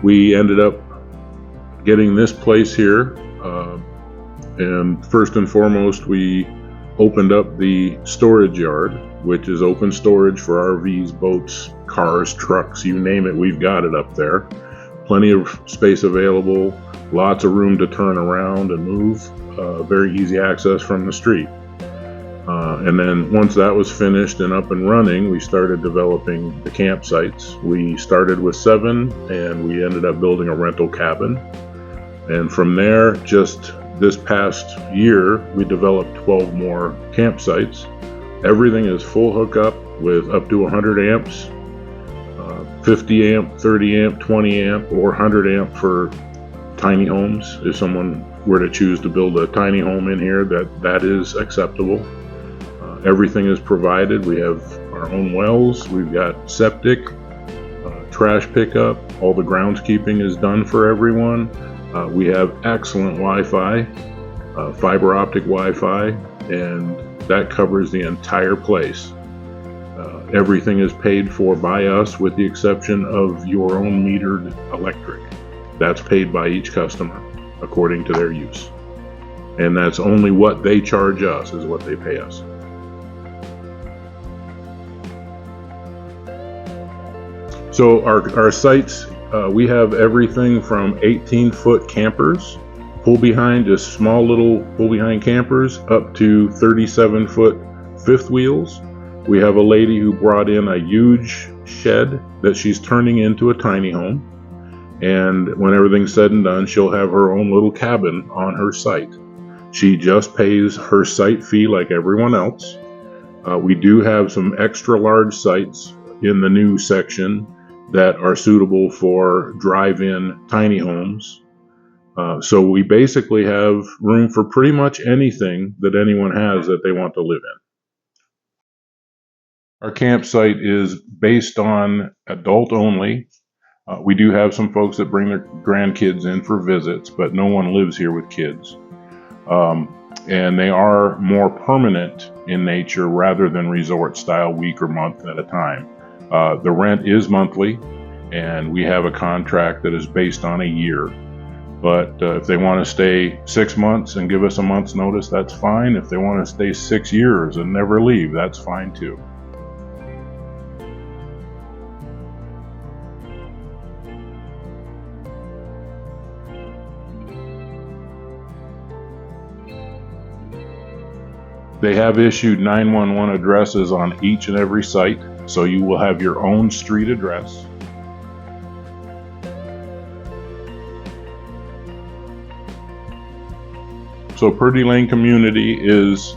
We ended up getting this place here, and first and foremost, we opened up the storage yard, which is open storage for RVs, boats, cars, trucks, you name it, we've got it up there. Plenty of space available, lots of room to turn around and move, very easy access from the street. And then once that was finished and up and running, we started developing the campsites. We started with 7 and we ended up building a rental cabin. And from there, just this past year, we developed 12 more campsites. Everything is full hookup with up to 100 amps, 50 amp, 30 amp, 20 amp, or 100 amp for tiny homes. If someone were to choose to build a tiny home in here, that is acceptable. Everything is provided. We have our own wells, we've got septic, trash pickup, all the groundskeeping is done for everyone. We have excellent Wi-Fi, fiber optic Wi-Fi, and that covers the entire place. Everything is paid for by us with the exception of your own metered electric. That's paid by each customer according to their use. And that's only what they charge us is what they pay us. So our sites, we have everything from 18-foot campers, pull behind, just small little pull behind campers, up to 37-foot fifth wheels. We have a lady who brought in a huge shed that she's turning into a tiny home. And when everything's said and done, she'll have her own little cabin on her site. She just pays her site fee like everyone else. We do have some extra large sites in the new section that are suitable for drive-in tiny homes. So we basically have room for pretty much anything that anyone has that they want to live in. Our campsite is based on adult only. We do have some folks that bring their grandkids in for visits, but no one lives here with kids. And they are more permanent in nature rather than resort style, week or month at a time. The rent is monthly, and we have a contract that is based on a year. But if they want to stay 6 months and give us a month's notice, that's fine. If they want to stay 6 years and never leave, that's fine too. They have issued 911 addresses on each and every site, so you will have your own street address. So Purdy Lane Community is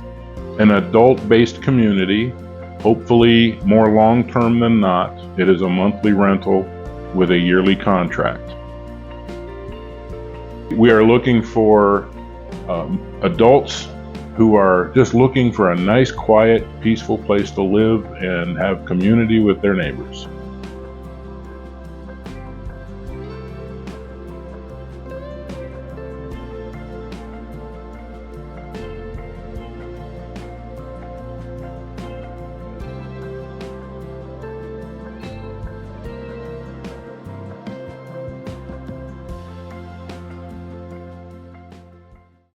an adult-based community, hopefully more long-term than not. It is a monthly rental with a yearly contract. We are looking for adults who are just looking for a nice, quiet, peaceful place to live and have community with their neighbors.